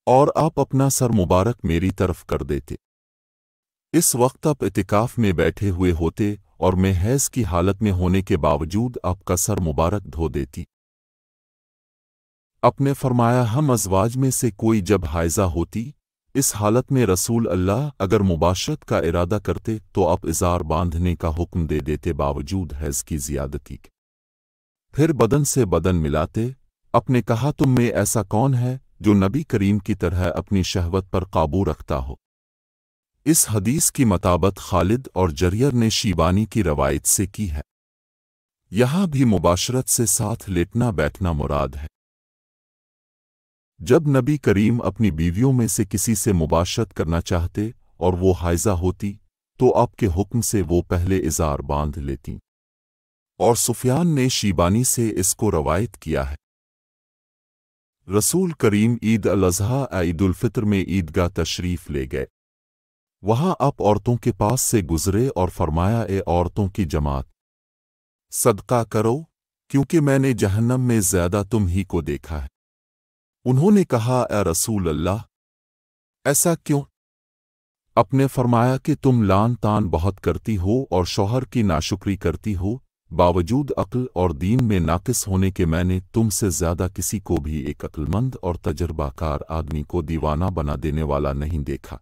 اور آپ اپنا سر مبارک میری طرف کر دیتے۔ اس وقت آپ اعتکاف میں بیٹھے ہوئے ہوتے اور میں حیض کی حالت میں ہونے کے باوجود آپ کا سر مبارک دھو دیتی۔ آپ نے فرمایا ہم ازواج میں سے کوئی جب حائضہ ہوتی اس حالت میں رسول اللہ اگر مباشرت کا ارادہ کرتے تو آپ ازار باندھنے کا حکم دے دیتے باوجود حیض کی زیادتی کے۔ پھر بدن سے بدن ملاتے۔ آپ نے کہا تم میں ایسا کون ہے جو نبی کریم کی طرح اپنی شہوت پر قابو رکھتا ہو؟ اس حدیث کی مطابق خالد اور جریر نے شیبانی کی روایت سے کی ہے۔ یہاں بھی مباشرت سے ساتھ لیٹنا بیٹھنا مراد ہے۔ جب نبی کریم اپنی بیویوں میں سے کسی سے مباشرت کرنا چاہتے اور وہ حائضہ ہوتی تو آپ کے حکم سے وہ پہلے ازار باندھ لیتیں، اور سفیان نے شیبانی سے اس کو روایت کیا ہے۔ رسول کریم عید الاضحیٰ عید الفطر میں عیدگاہ تشریف لے گئے۔ وہاں آپ عورتوں کے پاس سے گزرے اور فرمایا اے عورتوں کی جماعت، صدقہ کرو کیونکہ میں نے جہنم میں زیادہ تم ہی کو دیکھا ہے۔ انہوں نے کہا اے رسول اللہ ایسا کیوں؟ آپ نے فرمایا کہ تم لان تان بہت کرتی ہو اور شوہر کی ناشکری کرتی ہو، باوجود عقل اور دین میں ناقص ہونے کے میں نے تم سے زیادہ کسی کو بھی ایک عقل مند اور تجربہ کار آدمی کو دیوانہ بنا دینے والا نہیں دیکھا۔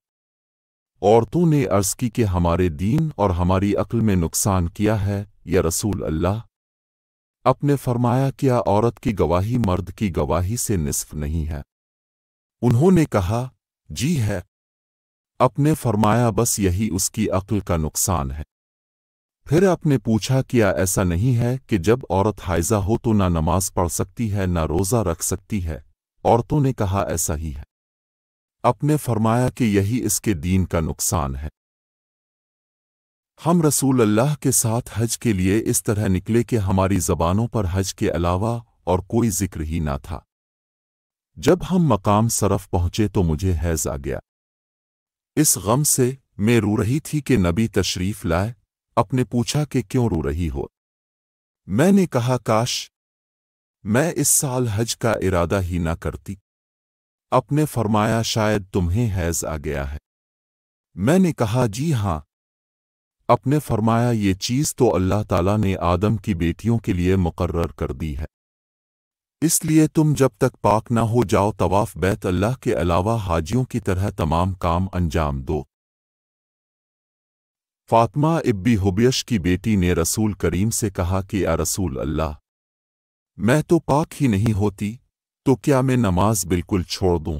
عورتوں نے عرض کی کہ ہمارے دین اور ہماری عقل میں نقصان کیا ہے یا رسول اللہ؟ آپ نے فرمایا کیا عورت کی گواہی مرد کی گواہی سے نصف نہیں ہے؟ انہوں نے کہا جی ہے۔ آپ نے فرمایا بس یہی اس کی عقل کا نقصان ہے۔ پھر آپ نے پوچھا کیا ایسا نہیں ہے کہ جب عورت حائضہ ہو تو نہ نماز پڑھ سکتی ہے نہ روزہ رکھ سکتی ہے؟ عورتوں نے کہا ایسا ہی ہے۔ آپ نے فرمایا کہ یہی اس کے دین کا نقصان ہے۔ ہم رسول اللہ کے ساتھ حج کے لیے اس طرح نکلے کہ ہماری زبانوں پر حج کے علاوہ اور کوئی ذکر ہی نہ تھا۔ جب ہم مقام صرف پہنچے تو مجھے حیض آ گیا۔ اس غم سے میں رو رہی تھی کہ نبی تشریف لائے۔ آپ نے پوچھا کہ کیوں رو رہی ہو؟ میں نے کہا کاش میں اس سال حج کا ارادہ ہی نہ کرتی۔ آپ نے فرمایا شاید تمہیں حیض آ گیا ہے۔ میں نے کہا جی ہاں۔ آپ نے فرمایا یہ چیز تو اللہ تعالیٰ نے آدم کی بیٹیوں کے لیے مقرر کر دی ہے، اس لیے تم جب تک پاک نہ ہو جاؤ طواف بیت اللہ کے علاوہ حاجیوں کی طرح تمام کام انجام دو۔ فاطمہ ابی حبیش کی بیٹی نے رسول کریم سے کہا کہ اے رسول اللہ میں تو پاک ہی نہیں ہوتی تو کیا میں نماز بالکل چھوڑ دوں؟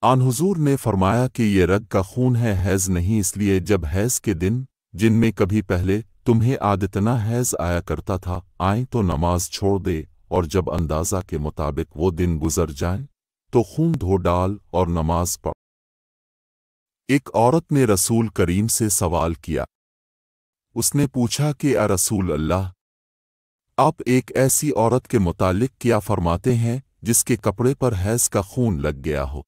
آن حضور نے فرمایا کہ یہ رگ کا خون ہے، حیض نہیں، اس لیے جب حیض کے دن جن میں کبھی پہلے تمہیں عادتنا حیض آیا کرتا تھا آئیں تو نماز چھوڑ دے، اور جب اندازہ کے مطابق وہ دن گزر جائیں تو خون دھو ڈال اور نماز پڑھ۔ ایک عورت نے رسول کریم سے سوال کیا۔ اس نے پوچھا کہ اے رسول اللہ آپ ایک ایسی عورت کے متعلق کیا فرماتے ہیں جس کے کپڑے پر حیض کا خون لگ گیا ہو؟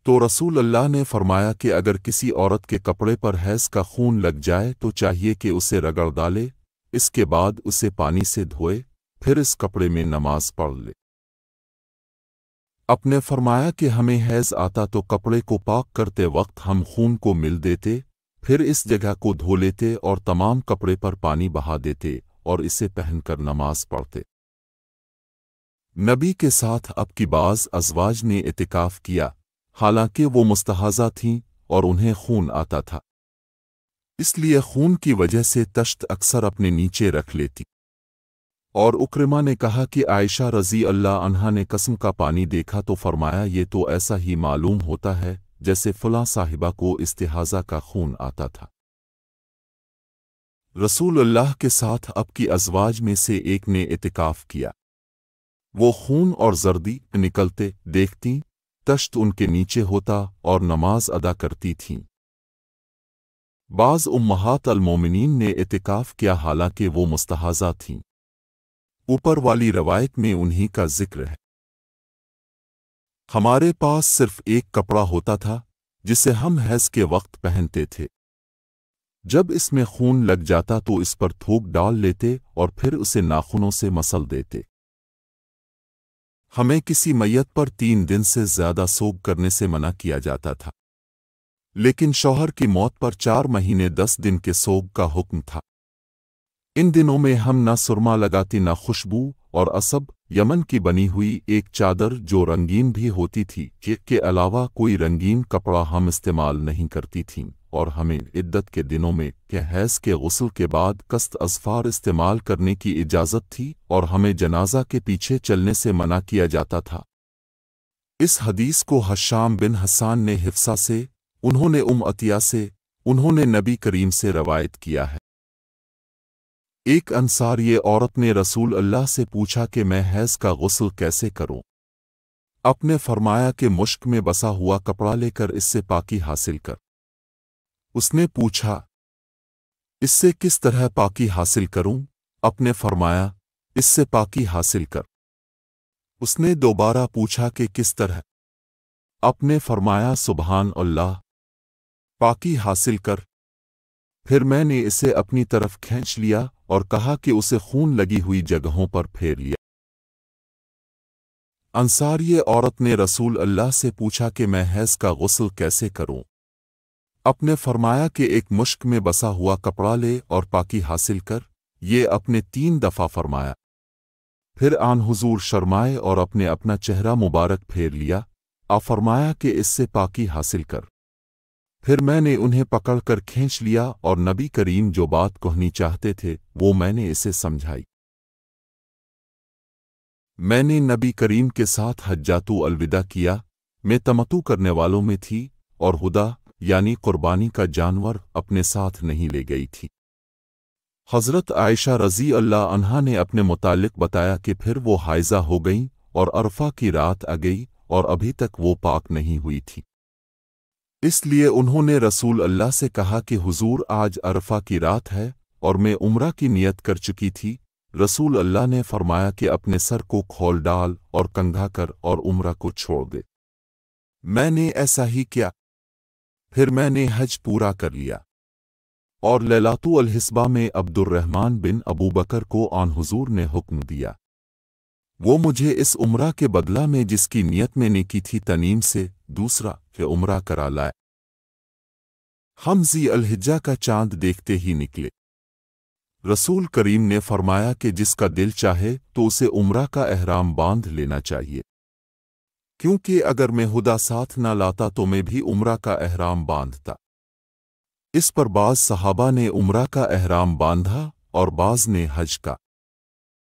تو رسول اللہ نے فرمایا کہ اگر کسی عورت کے کپڑے پر حیض کا خون لگ جائے تو چاہیے کہ اسے رگڑ ڈالے، اس کے بعد اسے پانی سے دھوئے، پھر اس کپڑے میں نماز پڑھ لے۔ آپ نے فرمایا کہ ہمیں حیض آتا تو کپڑے کو پاک کرتے وقت ہم خون کو مل دیتے، پھر اس جگہ کو دھو لیتے اور تمام کپڑے پر پانی بہا دیتے اور اسے پہن کر نماز پڑھتے۔ نبی کے ساتھ اب کی بعض ازواج نے اعتکاف کیا، حالانکہ وہ مستحاضہ تھیں اور انہیں خون آتا تھا، اس لیے خون کی وجہ سے تشت اکثر اپنے نیچے رکھ لیتی۔ اور اکرمہ نے کہا کہ عائشہ رضی اللہ عنہا نے قسم کا پانی دیکھا تو فرمایا یہ تو ایسا ہی معلوم ہوتا ہے جیسے فلاں صاحبہ کو استحاضہ کا خون آتا تھا۔ رسول اللہ کے ساتھ اب کی ازواج میں سے ایک نے اعتکاف کیا۔ وہ خون اور زردی نکلتے دیکھتی، تشت ان کے نیچے ہوتا اور نماز ادا کرتی تھیں۔ بعض امہات المومنین نے اعتکاف کیا حالانکہ وہ مستحاضہ تھیں۔ اوپر والی روایت میں انہی کا ذکر ہے۔ ہمارے پاس صرف ایک کپڑا ہوتا تھا جسے ہم حیض کے وقت پہنتے تھے۔ جب اس میں خون لگ جاتا تو اس پر تھوک ڈال لیتے اور پھر اسے ناخنوں سے مسل دیتے۔ ہمیں کسی میت پر 3 دن سے زیادہ سوگ کرنے سے منع کیا جاتا تھا، لیکن شوہر کی موت پر 4 مہینے 10 دن کے سوگ کا حکم تھا۔ ان دنوں میں ہم نہ سرما لگاتی نہ خوشبو اور عصب، یمن کی بنی ہوئی ایک چادر جو رنگین بھی ہوتی تھی کے علاوہ کوئی رنگین کپڑا ہم استعمال نہیں کرتی تھیں، اور ہمیں عدت کے دنوں میں حیض کے غسل کے بعد کست اظفار استعمال کرنے کی اجازت تھی، اور ہمیں جنازہ کے پیچھے چلنے سے منع کیا جاتا تھا۔ اس حدیث کو حشام بن حسان نے حفصہ سے، انہوں نے عطیہ سے، انہوں نے نبی کریم سے روایت کیا ہے۔ ایک انصاری عورت نے رسول اللہ سے پوچھا کہ میں حیض کا غسل کیسے کروں؟ آپ نے فرمایا کہ مشک میں بسا ہوا کپڑا لے کر اس سے پاکی حاصل کر۔ اس نے پوچھا، اس سے کس طرح پاکی حاصل کروں؟ آپ نے فرمایا، اس سے پاکی حاصل کر۔ اس نے دوبارہ پوچھا کہ کس طرح؟ آپ نے فرمایا، سبحان اللہ، پاکی حاصل کر۔ پھر میں نے اسے اپنی طرف کھینچ لیا اور کہا کہ اسے خون لگی ہوئی جگہوں پر پھیر لیا۔ انصاری عورت نے رسول اللہ سے پوچھا کہ میں حیض کا غسل کیسے کروں؟ آپ نے فرمایا کہ ایک مشک میں بسا ہوا کپڑا لے اور پاکی حاصل کر۔ یہ اپنے 3 دفعہ فرمایا۔ پھر آن حضور شرمائے اور اپنا چہرہ مبارک پھیر لیا۔ آپ فرمایا کہ اس سے پاکی حاصل کر۔ پھر میں نے انہیں پکڑ کر کھینچ لیا اور نبی کریم جو بات کہنی چاہتے تھے وہ میں نے اسے سمجھائی۔ میں نے نبی کریم کے ساتھ حجۃ الوداع کیا، میں تمتع کرنے والوں میں تھی، اور ہدا یعنی قربانی کا جانور اپنے ساتھ نہیں لے گئی تھی۔ حضرت عائشہ رضی اللہ عنہا نے اپنے متعلق بتایا کہ پھر وہ حائضہ ہو گئیں اور عرفہ کی رات آ گئی اور ابھی تک وہ پاک نہیں ہوئی تھی۔ اس لیے انہوں نے رسول اللہ سے کہا کہ حضور آج عرفہ کی رات ہے اور میں عمرہ کی نیت کر چکی تھی۔ رسول اللہ نے فرمایا کہ اپنے سر کو کھول ڈال اور کنگھا کر اور عمرہ کو چھوڑ دے۔ میں نے ایسا ہی کیا۔ پھر میں نے حج پورا کر لیا، اور لیلۃ الحسبہ میں عبد الرحمن بن ابو بکر کو آن حضور نے حکم دیا، وہ مجھے اس عمرہ کے بدلہ میں جس کی نیت میں نے کی تھی تنیم سے دوسرا کہ عمرہ کرا لائے۔ ہم ذی الحجہ کا چاند دیکھتے ہی نکلے۔ رسول کریم نے فرمایا کہ جس کا دل چاہے تو اسے عمرہ کا احرام باندھ لینا چاہیے، کیونکہ اگر میں ہدا ساتھ نہ لاتا تو میں بھی عمرہ کا احرام باندھتا۔ اس پر بعض صحابہ نے عمرہ کا احرام باندھا اور بعض نے حج کا۔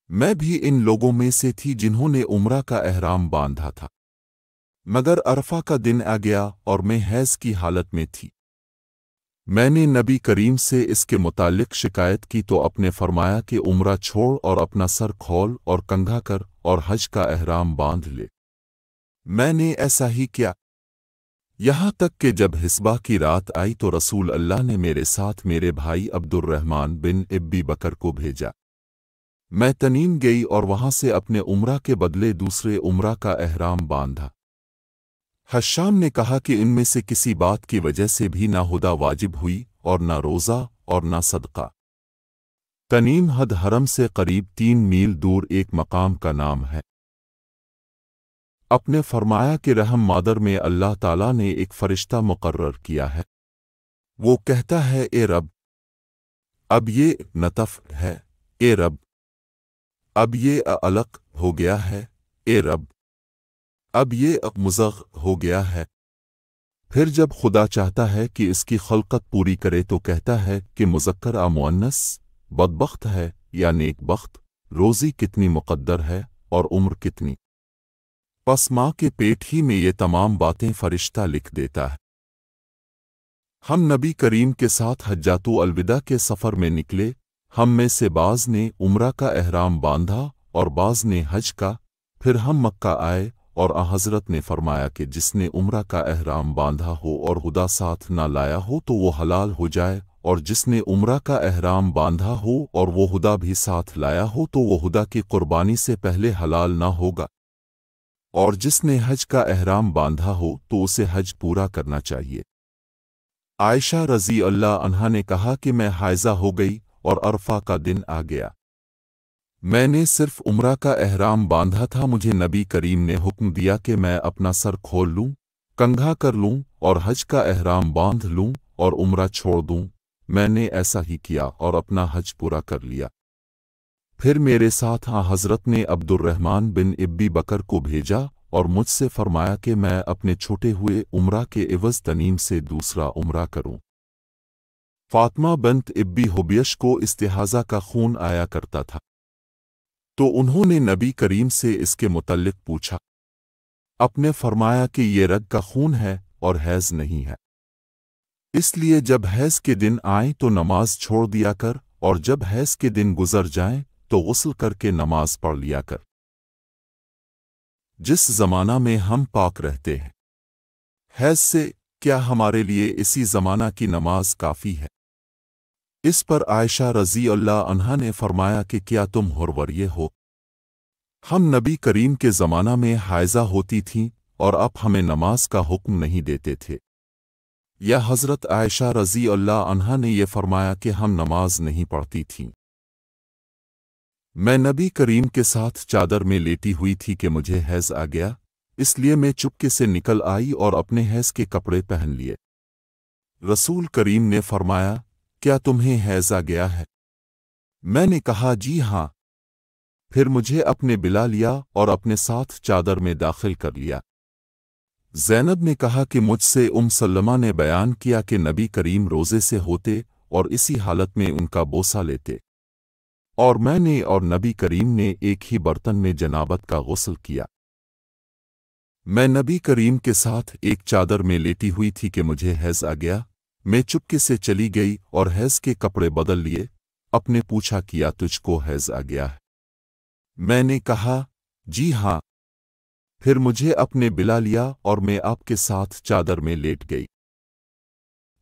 میں بھی ان لوگوں میں سے تھی جنہوں نے عمرہ کا احرام باندھا تھا، مگر عرفہ کا دن آ گیا اور میں حیض کی حالت میں تھی۔ میں نے نبی کریم سے اس کے متعلق شکایت کی تو اپنے فرمایا کہ عمرہ چھوڑ اور اپنا سر کھول اور کنگھا کر اور حج کا احرام باندھ لے۔ میں نے ایسا ہی کیا، یہاں تک کہ جب حسبہ کی رات آئی تو رسول اللہ نے میرے ساتھ میرے بھائی عبد الرحمن بن ابی بکر کو بھیجا۔ میں تنیم گئی اور وہاں سے اپنے عمرہ کے بدلے دوسرے عمرہ کا احرام باندھا۔ حشام نے کہا کہ ان میں سے کسی بات کی وجہ سے بھی نہ ہدا واجب ہوئی اور نہ روزہ اور نہ صدقہ۔ تنیم حد حرم سے قریب 3 میل دور ایک مقام کا نام ہے۔ اپنے فرمایا کہ رحم مادر میں اللہ تعالیٰ نے ایک فرشتہ مقرر کیا ہے، وہ کہتا ہے اے رب، اب یہ نطف ہے، اے رب، اب یہ علق ہو گیا ہے، اے رب، اب یہ مزغ ہو گیا ہے۔ پھر جب خدا چاہتا ہے کہ اس کی خلقت پوری کرے تو کہتا ہے کہ مذکر مؤنث بدبخت ہے یا نیک بخت، روزی کتنی مقدر ہے اور عمر کتنی۔ پس ماں کے پیٹ ہی میں یہ تمام باتیں فرشتہ لکھ دیتا ہے۔ ہم نبی کریم کے ساتھ حجۃ الوداع کے سفر میں نکلے، ہم میں سے بعض نے عمرہ کا احرام باندھا اور بعض نے حج کا۔ پھر ہم مکہ آئے اور حضرت نے فرمایا کہ جس نے عمرہ کا احرام باندھا ہو اور ہدا ساتھ نہ لایا ہو تو وہ حلال ہو جائے، اور جس نے عمرہ کا احرام باندھا ہو اور وہ ہدا بھی ساتھ لایا ہو تو وہ ہدا کی قربانی سے پہلے حلال نہ ہوگا، اور جس نے حج کا احرام باندھا ہو تو اسے حج پورا کرنا چاہیے۔ عائشہ رضی اللہ عنہا نے کہا کہ میں حائضہ ہو گئی اور عرفہ کا دن آ گیا۔ میں نے صرف عمرہ کا احرام باندھا تھا، مجھے نبی کریم نے حکم دیا کہ میں اپنا سر کھول لوں، کنگھا کر لوں اور حج کا احرام باندھ لوں اور عمرہ چھوڑ دوں۔ میں نے ایسا ہی کیا اور اپنا حج پورا کر لیا۔ پھر میرے ساتھ حضرت نے عبد الرحمن بن ابی بکر کو بھیجا اور مجھ سے فرمایا کہ میں اپنے چھوٹے ہوئے عمرہ کے عوض تنیم سے دوسرا عمرہ کروں۔ فاطمہ بنت ابی حبیش کو استحاضہ کا خون آیا کرتا تھا، تو انہوں نے نبی کریم سے اس کے متعلق پوچھا۔ آپ نے فرمایا کہ یہ رگ کا خون ہے اور حیض نہیں ہے، اس لیے جب حیض کے دن آئیں تو نماز چھوڑ دیا کر، اور جب حیض کے دن گزر جائیں تو غسل کر کے نماز پڑھ لیا کر۔ جس زمانہ میں ہم پاک رہتے ہیں حیض سے، کیا ہمارے لیے اسی زمانہ کی نماز کافی ہے؟ اس پر عائشہ رضی اللہ عنہا نے فرمایا کہ کیا تم حروریے ہو؟ ہم نبی کریم کے زمانہ میں حائضہ ہوتی تھیں اور اب ہمیں نماز کا حکم نہیں دیتے تھے، یا حضرت عائشہ رضی اللہ عنہا نے یہ فرمایا کہ ہم نماز نہیں پڑھتی تھیں۔ میں نبی کریم کے ساتھ چادر میں لیٹی ہوئی تھی کہ مجھے حیض آ گیا، اس لیے میں چپکے سے نکل آئی اور اپنے حیض کے کپڑے پہن لیے۔ رسول کریم نے فرمایا، کیا تمہیں حیض آ گیا ہے؟ میں نے کہا جی ہاں۔ پھر مجھے اپنے بلا لیا اور اپنے ساتھ چادر میں داخل کر لیا۔ زینب نے کہا کہ مجھ سے سلمہ نے بیان کیا کہ نبی کریم روزے سے ہوتے اور اسی حالت میں ان کا بوسہ لیتے، اور میں نے اور نبی کریم نے ایک ہی برتن میں جنابت کا غسل کیا۔ میں نبی کریم کے ساتھ ایک چادر میں لیٹی ہوئی تھی کہ مجھے حیض آ گیا، میں چپکے سے چلی گئی اور حیض کے کپڑے بدل لیے۔ اپنے پوچھا کیا تجھ کو حیض آ گیا ہے؟ میں نے کہا جی ہاں۔ پھر مجھے اپنے بلا لیا اور میں آپ کے ساتھ چادر میں لیٹ گئی۔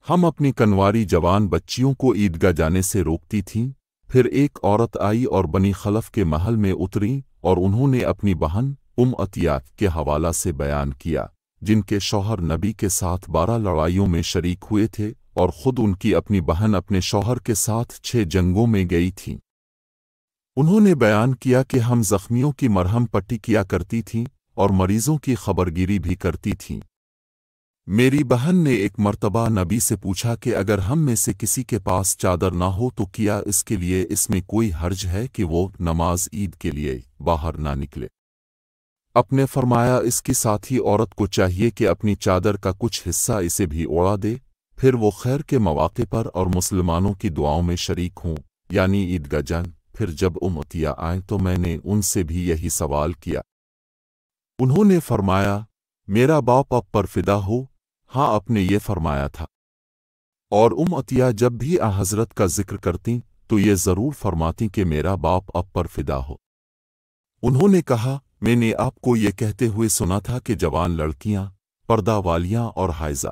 ہم اپنی کنواری جوان بچیوں کو عیدگاہ جانے سے روکتی تھیں۔ پھر ایک عورت آئی اور بنی خلف کے محل میں اتری اور انہوں نے اپنی بہن عطیہ کے حوالہ سے بیان کیا، جن کے شوہر نبی کے ساتھ 12 لڑائیوں میں شریک ہوئے تھے اور خود ان کی اپنی بہن اپنے شوہر کے ساتھ 6 جنگوں میں گئی تھی۔ انہوں نے بیان کیا کہ ہم زخمیوں کی مرہم پٹی کیا کرتی تھیں اور مریضوں کی خبرگیری بھی کرتی تھیں۔ میری بہن نے ایک مرتبہ نبی سے پوچھا کہ اگر ہم میں سے کسی کے پاس چادر نہ ہو تو کیا اس کے لیے اس میں کوئی حرج ہے کہ وہ نماز عید کے لیے باہر نہ نکلے؟ آپ نے فرمایا اس کی ساتھی عورت کو چاہیے کہ اپنی چادر کا کچھ حصہ اسے بھی اوڑا دے، پھر وہ خیر کے مواقع پر اور مسلمانوں کی دعاؤں میں شریک ہوں، یعنی عیدگاہ جان۔ پھر جب عطیہ آئیں تو میں نے ان سے بھی یہی سوال کیا۔ انہوں نے فرمایا، میرا باپ آپ پر فدا ہو۔ ہاں، آپ نے یہ فرمایا تھا۔ اور عطیہ جب بھی حضرت کا ذکر کرتی تو یہ ضرور فرماتی کہ میرا باپ آپ پر فدا ہو۔ انہوں نے کہا، میں نے آپ کو یہ کہتے ہوئے سنا تھا کہ جوان لڑکیاں، پردہ والیاں اور حائضہ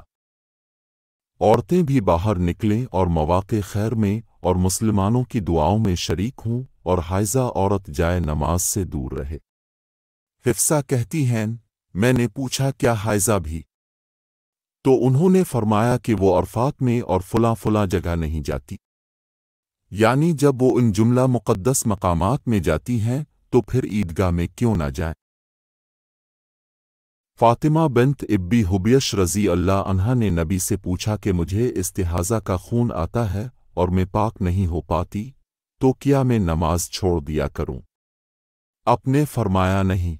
عورتیں بھی باہر نکلیں اور مواقع خیر میں اور مسلمانوں کی دعاؤں میں شریک ہوں، اور حائضہ عورت جائے نماز سے دور رہے۔ حفصہ کہتی ہیں، میں نے پوچھا کیا حائضہ بھی؟ تو انہوں نے فرمایا کہ وہ عرفات میں اور فلاں جگہ نہیں جاتی، یعنی جب وہ ان جملہ مقدس مقامات میں جاتی ہیں تو پھر عیدگاہ میں کیوں نہ جائیں؟ فاطمہ بنت ابی حبیش رضی اللہ عنہا نے نبی سے پوچھا کہ مجھے استحاضہ کا خون آتا ہے اور میں پاک نہیں ہو پاتی، تو کیا میں نماز چھوڑ دیا کروں؟ آپ نے فرمایا نہیں،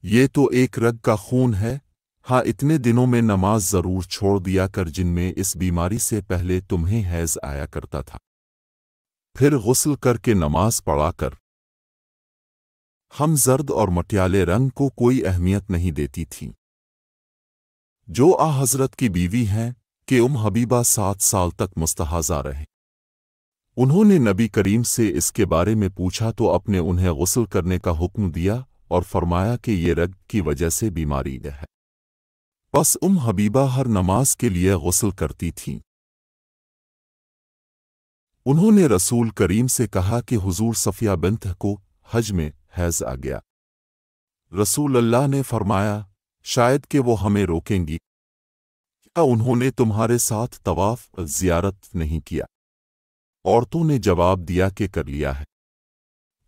یہ تو ایک رگ کا خون ہے۔ ہاں، اتنے دنوں میں نماز ضرور چھوڑ دیا کر جن میں اس بیماری سے پہلے تمہیں حیض آیا کرتا تھا، پھر غسل کر کے نماز پڑھا کر۔ ہم زرد اور مٹیالے رنگ کو کوئی اہمیت نہیں دیتی تھیں۔ جو حضرت کی بیوی ہیں کہ حبیبہ 7 سال تک مستحاضہ رہے، انہوں نے نبی کریم سے اس کے بارے میں پوچھا تو آپ نے انہیں غسل کرنے کا حکم دیا اور فرمایا کہ یہ رگ کی وجہ سے بیماری ہے۔ بس حبیبہ ہر نماز کے لیے غسل کرتی تھیں۔ انہوں نے رسول کریم سے کہا کہ حضور صفیہ بنت کو حج میں حیض آ گیا۔ رسول اللہ نے فرمایا، شاید کہ وہ ہمیں روکیں گی، کیا انہوں نے تمہارے ساتھ طواف زیارت نہیں کیا؟ عورتوں نے جواب دیا کہ کر لیا ہے۔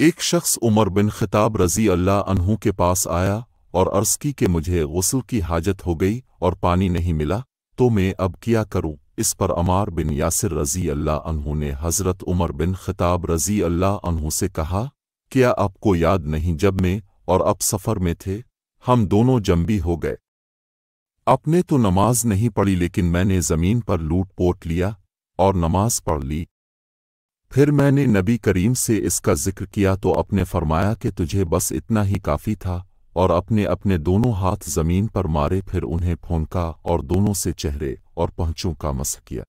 ایک شخص عمر بن خطاب رضی اللہ عنہ کے پاس آیا اور عرض کی کہ مجھے غسل کی حاجت ہو گئی اور پانی نہیں ملا، تو میں اب کیا کروں؟ اس پر عمار بن یاسر رضی اللہ عنہ نے حضرت عمر بن خطاب رضی اللہ عنہ سے کہا، کیا آپ کو یاد نہیں جب میں اور اب سفر میں تھے، ہم دونوں جنبی ہو گئے؟ آپ نے تو نماز نہیں پڑھی لیکن میں نے زمین پر لوٹ پوٹ لیا اور نماز پڑھ لی۔ پھر میں نے نبی کریم سے اس کا ذکر کیا تو آپ نے فرمایا کہ تجھے بس اتنا ہی کافی تھا، اور اپنے دونوں ہاتھ زمین پر مارے، پھر انہیں پھونکا اور دونوں سے چہرے اور پہنچوں کا مسح کیا۔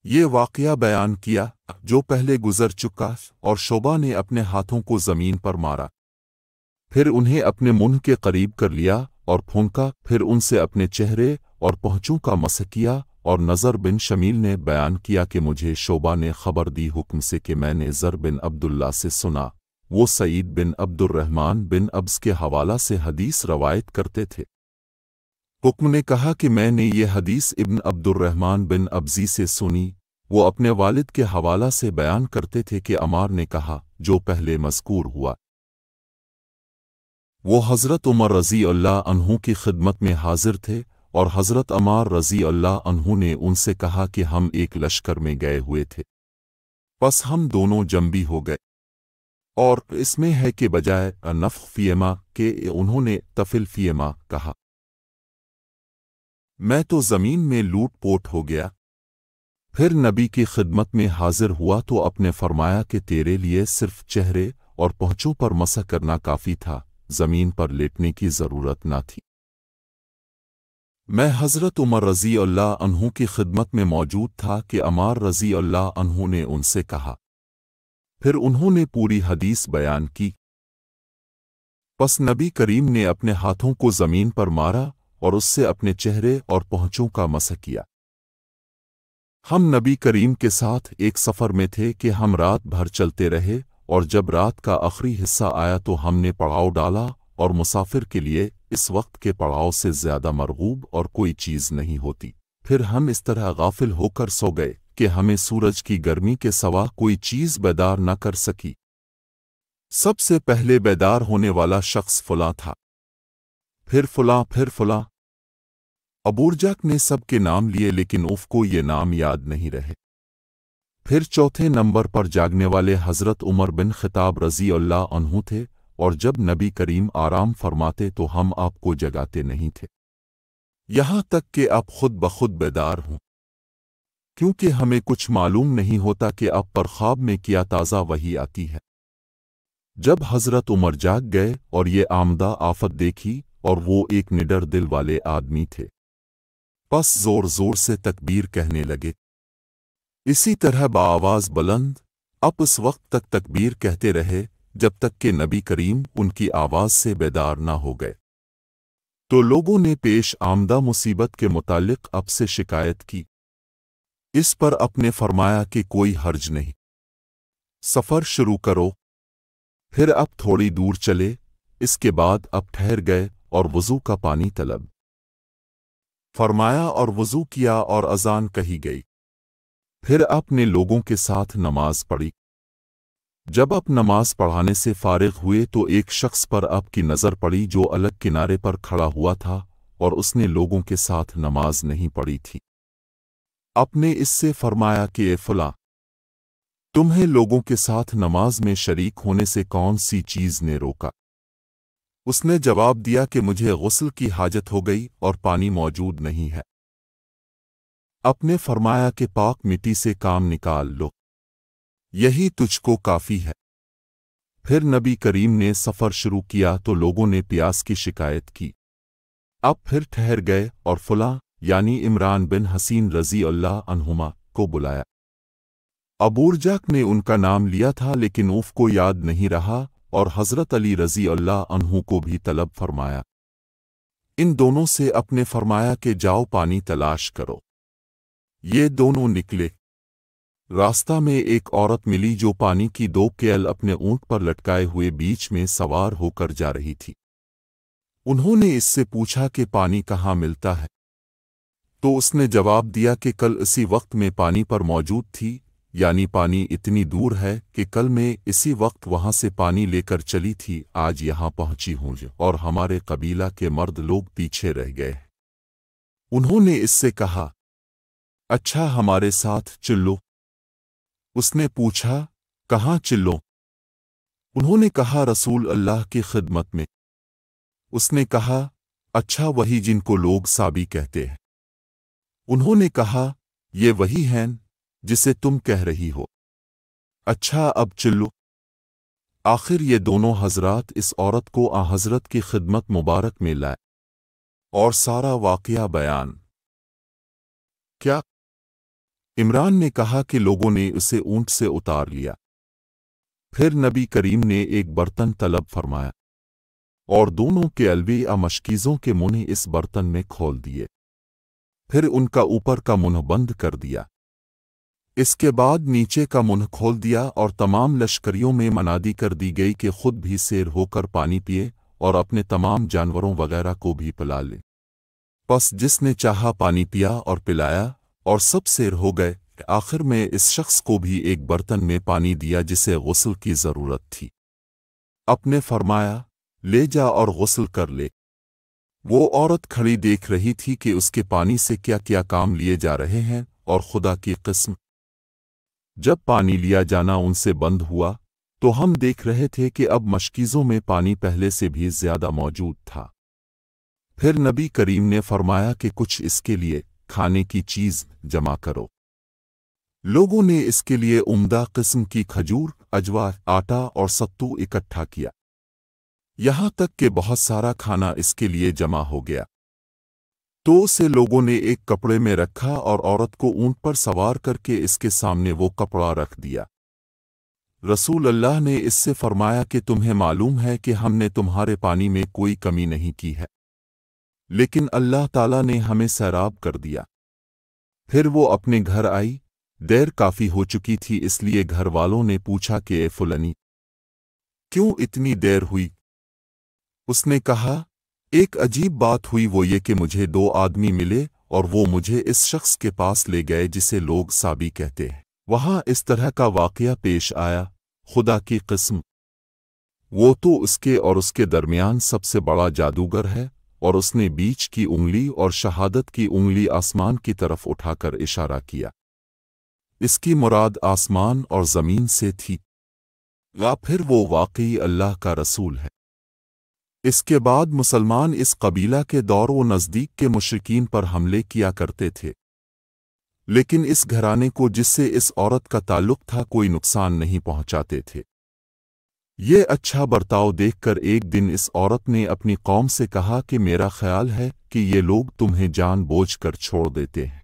یہ واقعہ بیان کیا جو پہلے گزر چکا، اور شعبہ نے اپنے ہاتھوں کو زمین پر مارا، پھر انہیں اپنے منہ کے قریب کر لیا اور پھونکا، پھر ان سے اپنے چہرے اور پہنچوں کا مسح کیا۔ اور نظر بن شمیل نے بیان کیا کہ مجھے شعبہ نے خبر دی حکم سے کہ میں نے زر بن عبداللہ سے سنا، وہ سعید بن عبد الرحمن بن ابز کے حوالہ سے حدیث روایت کرتے تھے۔ حکم نے کہا کہ میں نے یہ حدیث ابن عبد الرحمن بن ابزی سے سنی، وہ اپنے والد کے حوالہ سے بیان کرتے تھے کہ عمار نے کہا جو پہلے مذکور ہوا۔ وہ حضرت عمر رضی اللہ عنہ کی خدمت میں حاضر تھے، اور حضرت عمار رضی اللہ عنہ نے ان سے کہا کہ ہم ایک لشکر میں گئے ہوئے تھے، پس ہم دونوں جنبی ہو گئے، اور اس میں ہے کہ بجائے نفخ فیما کہ انہوں نے تفل فیما کہا، میں تو زمین میں لوٹ پوٹ ہو گیا۔ پھر نبی کی خدمت میں حاضر ہوا تو آپ نے فرمایا کہ تیرے لیے صرف چہرے اور پہنچوں پر مسح کرنا کافی تھا، زمین پر لیٹنے کی ضرورت نہ تھی۔ میں حضرت عمر رضی اللہ عنہ کی خدمت میں موجود تھا کہ عمار رضی اللہ عنہ نے ان سے کہا، پھر انہوں نے پوری حدیث بیان کی۔ پس نبی کریم نے اپنے ہاتھوں کو زمین پر مارا اور اس سے اپنے چہرے اور پہنچوں کا مسح کیا۔ ہم نبی کریم کے ساتھ ایک سفر میں تھے کہ ہم رات بھر چلتے رہے، اور جب رات کا آخری حصہ آیا تو ہم نے پڑاؤ ڈالا، اور مسافر کے لیے اس وقت کے پڑاؤ سے زیادہ مرغوب اور کوئی چیز نہیں ہوتی۔ پھر ہم اس طرح غافل ہو کر سو گئے کہ ہمیں سورج کی گرمی کے سوا کوئی چیز بیدار نہ کر سکی۔ سب سے پہلے بیدار ہونے والا شخص فلاں تھا، پھر فلاں، پھر فلاں۔ ابورجاک نے سب کے نام لیے لیکن اف کو یہ نام یاد نہیں رہے۔ پھر چوتھے نمبر پر جاگنے والے حضرت عمر بن خطاب رضی اللہ عنہ تھے، اور جب نبی کریم آرام فرماتے تو ہم آپ کو جگاتے نہیں تھے، یہاں تک کہ آپ خود بخود بیدار ہوں، کیونکہ ہمیں کچھ معلوم نہیں ہوتا کہ آپ پر خواب میں کیا تازہ وحی آتی ہے۔ جب حضرت عمر جاگ گئے اور یہ آمدہ آفت دیکھی، اور وہ ایک نڈر دل والے آدمی تھے، پس زور زور سے تکبیر کہنے لگے، اسی طرح بآواز بلند آپ اس وقت تک تکبیر کہتے رہے جب تک کہ نبی کریم ان کی آواز سے بیدار نہ ہو گئے۔ تو لوگوں نے پیش آمدہ مصیبت کے متعلق اب سے شکایت کی۔ اس پر آپ نے فرمایا کہ کوئی حرج نہیں، سفر شروع کرو۔ پھر اب تھوڑی دور چلے، اس کے بعد اب ٹھہر گئے اور وضو کا پانی طلب فرمایا اور وضو کیا اور اذان کہی گئی۔ پھر آپ نے لوگوں کے ساتھ نماز پڑھی۔ جب آپ نماز پڑھانے سے فارغ ہوئے تو ایک شخص پر آپ کی نظر پڑی جو الگ کنارے پر کھڑا ہوا تھا، اور اس نے لوگوں کے ساتھ نماز نہیں پڑھی تھی۔ آپ نے اس سے فرمایا کہ اے فلاں، تمہیں لوگوں کے ساتھ نماز میں شریک ہونے سے کون سی چیز نے روکا؟ اس نے جواب دیا کہ مجھے غسل کی حاجت ہو گئی اور پانی موجود نہیں ہے۔ آپ نے فرمایا کہ پاک مٹی سے کام نکال لو، یہی تجھ کو کافی ہے۔ پھر نبی کریم نے سفر شروع کیا تو لوگوں نے پیاس کی شکایت کی۔ اب پھر ٹھہر گئے اور فلاں یعنی عمران بن حسین رضی اللہ عنہما کو بلایا۔ ابورجاک نے ان کا نام لیا تھا لیکن اوف کو یاد نہیں رہا، اور حضرت علی رضی اللہ عنہ کو بھی طلب فرمایا۔ ان دونوں سے اپنے فرمایا کہ جاؤ پانی تلاش کرو۔ یہ دونوں نکلے۔ راستہ میں ایک عورت ملی جو پانی کی 2 کیل اپنے اونٹ پر لٹکائے ہوئے بیچ میں سوار ہو کر جا رہی تھی۔ انہوں نے اس سے پوچھا کہ پانی کہاں ملتا ہے؟ تو اس نے جواب دیا کہ کل اسی وقت میں پانی پر موجود تھی، یعنی پانی اتنی دور ہے کہ کل میں اسی وقت وہاں سے پانی لے کر چلی تھی، آج یہاں پہنچی ہوں اور ہمارے قبیلہ کے مرد لوگ پیچھے رہ گئے۔ انہوں نے اس سے کہا، اچھا ہمارے ساتھ چلو۔ اس نے پوچھا، کہاں چلو؟ انہوں نے کہا، رسول اللہ کی خدمت میں۔ اس نے کہا، اچھا وہی جن کو لوگ سابی کہتے ہیں۔ انہوں نے کہا، یہ وہی ہیں جسے تم کہہ رہی ہو۔ اچھا اب چلو۔ آخر یہ دونوں حضرات اس عورت کو حضرت کی خدمت مبارک میں لائے اور سارا واقعہ بیان کیا۔ عمران نے کہا کہ لوگوں نے اسے اونٹ سے اتار لیا۔ پھر نبی کریم نے ایک برتن طلب فرمایا اور دونوں کے الوی مشکیزوں کے منہ اس برتن میں کھول دیے، پھر ان کا اوپر کا منہ بند کر دیا۔ اس کے بعد نیچے کا منہ کھول دیا اور تمام لشکریوں میں منادی کر دی گئی کہ خود بھی سیر ہو کر پانی پیے اور اپنے تمام جانوروں وغیرہ کو بھی پلا لے۔ پس جس نے چاہا پانی پیا اور پلایا اور سب سیر ہو گئے۔ آخر میں اس شخص کو بھی ایک برتن میں پانی دیا جسے غسل کی ضرورت تھی۔ اپنے فرمایا، لے جا اور غسل کر لے۔ وہ عورت کھڑی دیکھ رہی تھی کہ اس کے پانی سے کیا کیا کام لیے جا رہے ہیں، اور خدا کی قسم جب پانی لیا جانا ان سے بند ہوا تو ہم دیکھ رہے تھے کہ اب مشکیزوں میں پانی پہلے سے بھی زیادہ موجود تھا۔ پھر نبی کریم نے فرمایا کہ کچھ اس کے لیے کھانے کی چیز جمع کرو۔ لوگوں نے اس کے لیے عمدہ قسم کی کھجور، اجوا، آٹا اور ستو اکٹھا کیا، یہاں تک کہ بہت سارا کھانا اس کے لیے جمع ہو گیا۔ تو اسے لوگوں نے ایک کپڑے میں رکھا اور عورت کو اونٹ پر سوار کر کے اس کے سامنے وہ کپڑا رکھ دیا۔ رسول اللہ نے اس سے فرمایا کہ تمہیں معلوم ہے کہ ہم نے تمہارے پانی میں کوئی کمی نہیں کی ہے، لیکن اللہ تعالیٰ نے ہمیں سیراب کر دیا۔ پھر وہ اپنے گھر آئی، دیر کافی ہو چکی تھی، اس لیے گھر والوں نے پوچھا کہ اے فلانی، کیوں اتنی دیر ہوئی؟ اس نے کہا، ایک عجیب بات ہوئی، وہ یہ کہ مجھے 2 آدمی ملے اور وہ مجھے اس شخص کے پاس لے گئے جسے لوگ سابی کہتے ہیں۔ وہاں اس طرح کا واقعہ پیش آیا، خدا کی قسم وہ تو اس کے اور اس کے درمیان سب سے بڑا جادوگر ہے، اور اس نے بیچ کی انگلی اور شہادت کی انگلی آسمان کی طرف اٹھا کر اشارہ کیا۔ اس کی مراد آسمان اور زمین سے تھی، یا پھر وہ واقعی اللہ کا رسول ہے۔ اس کے بعد مسلمان اس قبیلہ کے دور و نزدیک کے مشرکین پر حملے کیا کرتے تھے، لیکن اس گھرانے کو جس سے اس عورت کا تعلق تھا کوئی نقصان نہیں پہنچاتے تھے۔ یہ اچھا برتاؤ دیکھ کر ایک دن اس عورت نے اپنی قوم سے کہا کہ میرا خیال ہے کہ یہ لوگ تمہیں جان بوجھ کر چھوڑ دیتے ہیں،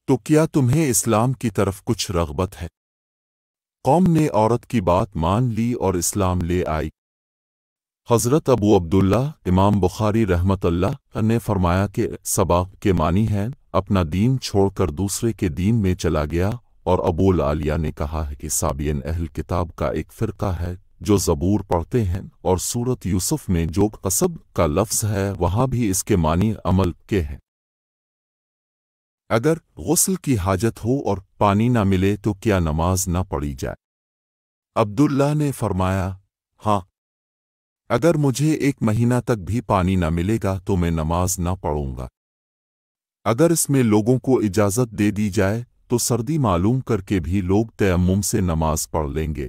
تو کیا تمہیں اسلام کی طرف کچھ رغبت ہے؟ قوم نے عورت کی بات مان لی اور اسلام لے آئی۔ حضرت ابو عبداللہ امام بخاری رحمت اللہ نے فرمایا کہ سبا کے معنی ہے اپنا دین چھوڑ کر دوسرے کے دین میں چلا گیا، اور ابو العالیہ نے کہا ہے کہ سابین اہل کتاب کا ایک فرقہ ہے جو زبور پڑھتے ہیں، اور سورت یوسف میں جو قصب کا لفظ ہے وہاں بھی اس کے معنی عمل کے ہیں۔ اگر غسل کی حاجت ہو اور پانی نہ ملے تو کیا نماز نہ پڑھی جائے؟ عبداللہ نے فرمایا، ہاں، اگر مجھے 1 مہینہ تک بھی پانی نہ ملے گا تو میں نماز نہ پڑھوں گا۔ اگر اس میں لوگوں کو اجازت دے دی جائے تو سردی معلوم کر کے بھی لوگ تیمم سے نماز پڑھ لیں گے۔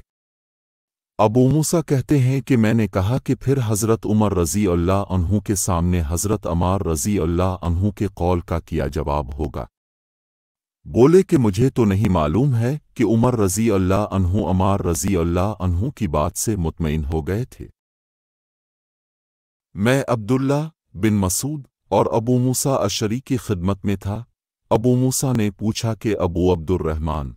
ابو موسیٰ کہتے ہیں کہ میں نے کہا کہ پھر حضرت عمر رضی اللہ عنہ کے سامنے حضرت عمار رضی اللہ عنہ کے قول کا کیا جواب ہوگا؟ بولے کہ مجھے تو نہیں معلوم ہے کہ عمر رضی اللہ عنہ عمار رضی اللہ عنہ کی بات سے مطمئن ہو گئے تھے۔ میں عبداللہ بن مسعود اور ابو موسیٰ اشعری کی خدمت میں تھا۔ ابو موسیٰ نے پوچھا کہ ابو عبد الرحمن،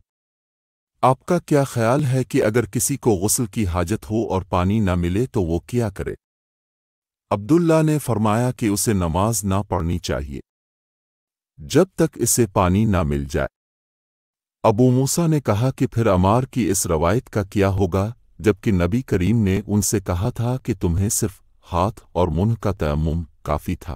آپ کا کیا خیال ہے کہ اگر کسی کو غسل کی حاجت ہو اور پانی نہ ملے تو وہ کیا کرے؟ عبداللہ نے فرمایا کہ اسے نماز نہ پڑھنی چاہیے جب تک اسے پانی نہ مل جائے۔ ابو موسیٰ نے کہا کہ پھر عمار کی اس روایت کا کیا ہوگا، جبکہ نبی کریم نے ان سے کہا تھا کہ تمہیں صرف ہاتھ اور منہ کا تیمم کافی تھا۔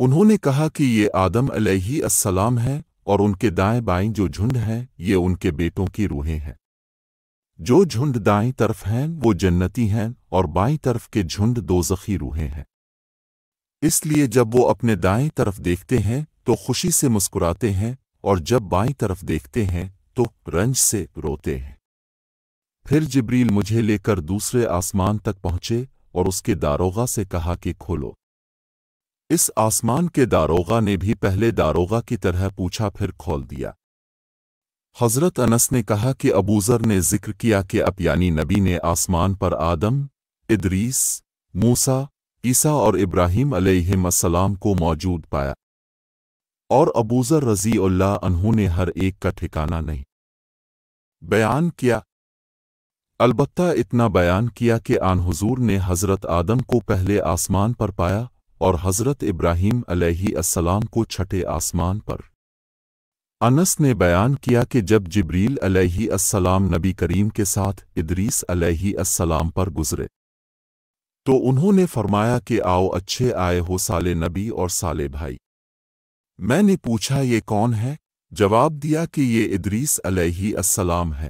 انہوں نے کہا کہ یہ آدم علیہ السلام ہے اور ان کے دائیں بائیں جو جھنڈ ہیں یہ ان کے بیٹوں کی روحیں ہیں۔ جو جھنڈ دائیں طرف ہیں وہ جنتی ہیں اور بائیں طرف کے جھنڈ دوزخی روحیں ہیں۔ اس لیے جب وہ اپنے دائیں طرف دیکھتے ہیں تو خوشی سے مسکراتے ہیں اور جب بائیں طرف دیکھتے ہیں تو رنج سے روتے ہیں۔ پھر جبریل مجھے لے کر دوسرے آسمان تک پہنچے اور اس کے داروغہ سے کہا کہ کھولو۔ اس آسمان کے داروغہ نے بھی پہلے داروغہ کی طرح پوچھا پھر کھول دیا۔ حضرت انس نے کہا کہ ابوذر نے ذکر کیا کہ اب یعنی نبی نے آسمان پر آدم، ادریس، موسیٰ، عیسیٰ اور ابراہیم علیہم السلام کو موجود پایا، اور ابوذر رضی اللہ عنہ نے ہر ایک کا ٹھکانہ نہیں بیان کیا، البتہ اتنا بیان کیا کہ آن حضور نے حضرت آدم کو پہلے آسمان پر پایا اور حضرت ابراہیم علیہ السلام کو چھٹے آسمان پر۔ انس نے بیان کیا کہ جب جبریل علیہ السلام نبی کریم کے ساتھ ادریس علیہ السلام پر گزرے تو انہوں نے فرمایا کہ آؤ اچھے آئے ہو صالح نبی اور صالح بھائی۔ میں نے پوچھا یہ کون ہے؟ جواب دیا کہ یہ ادریس علیہ السلام ہے۔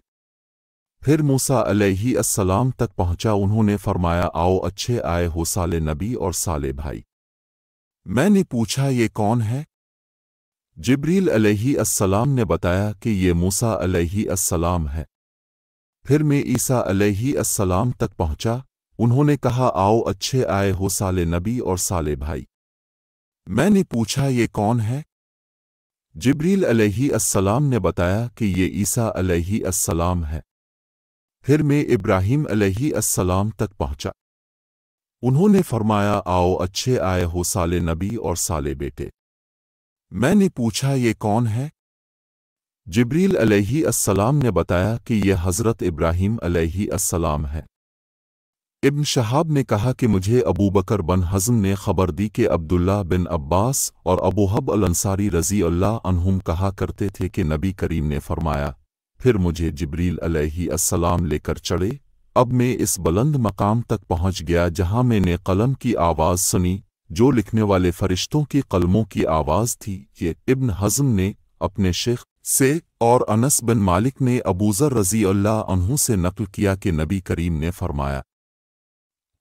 پھر موسیٰ علیہ السلام تک پہنچا، انہوں نے فرمایا آؤ اچھے آئے ہو صالح نبی اور صالح بھائی۔ میں نے پوچھا یہ کون ہے؟ جبریل علیہ السلام نے بتایا کہ یہ موسیٰ علیہ السلام ہے۔ پھر میں عیسیٰ علیہ السلام تک پہنچا، انہوں نے کہا آؤ اچھے آئے ہو صالح نبی اور صالح بھائی۔ میں نے پوچھا یہ کون ہے؟ جبریل علیہ السلام نے بتایا کہ یہ عیسیٰ علیہ السلام ہے۔ پھر میں ابراہیم علیہ السلام تک پہنچا، انہوں نے فرمایا آؤ اچھے آئے ہو صالح نبی اور صالح بیٹے۔ میں نے پوچھا یہ کون ہے؟ جبریل علیہ السلام نے بتایا کہ یہ حضرت ابراہیم علیہ السلام ہے۔ ابن شہاب نے کہا کہ مجھے ابو بکر بن حزم نے خبر دی کہ عبداللہ بن عباس اور ابو حب الانصاری رضی اللہ عنہم کہا کرتے تھے کہ نبی کریم نے فرمایا، پھر مجھے جبریل علیہ السلام لے کر چڑھے، اب میں اس بلند مقام تک پہنچ گیا جہاں میں نے قلم کی آواز سنی جو لکھنے والے فرشتوں کی قلموں کی آواز تھی۔ یہ ابن حزم نے اپنے شیخ سے اور انس بن مالک نے ابوذر رضی اللہ عنہ سے نقل کیا کہ نبی کریم نے فرمایا،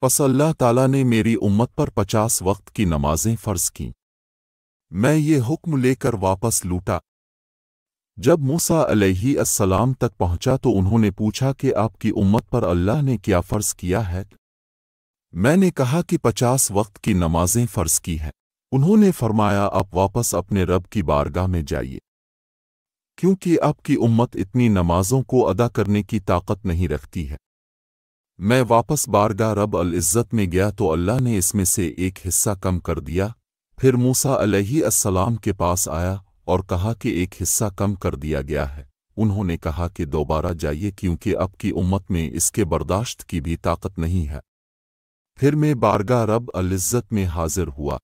پس اللہ تعالیٰ نے میری امت پر 50 وقت کی نمازیں فرض کیں۔ میں یہ حکم لے کر واپس لوٹا۔ جب موسیٰ علیہ السلام تک پہنچا تو انہوں نے پوچھا کہ آپ کی امت پر اللہ نے کیا فرض کیا ہے؟ میں نے کہا کہ 50 وقت کی نمازیں فرض کی ہیں۔ انہوں نے فرمایا آپ واپس اپنے رب کی بارگاہ میں جائیے، کیونکہ آپ کی امت اتنی نمازوں کو ادا کرنے کی طاقت نہیں رکھتی ہے۔ میں واپس بارگاہ رب العزت میں گیا تو اللہ نے اس میں سے ایک حصہ کم کر دیا۔ پھر موسیٰ علیہ السلام کے پاس آیا اور کہا کہ ایک حصہ کم کر دیا گیا ہے۔ انہوں نے کہا کہ دوبارہ جائیے کیونکہ اب کی امت میں اس کے برداشت کی بھی طاقت نہیں ہے۔ پھر میں بارگاہ رب العزت میں حاضر ہوا،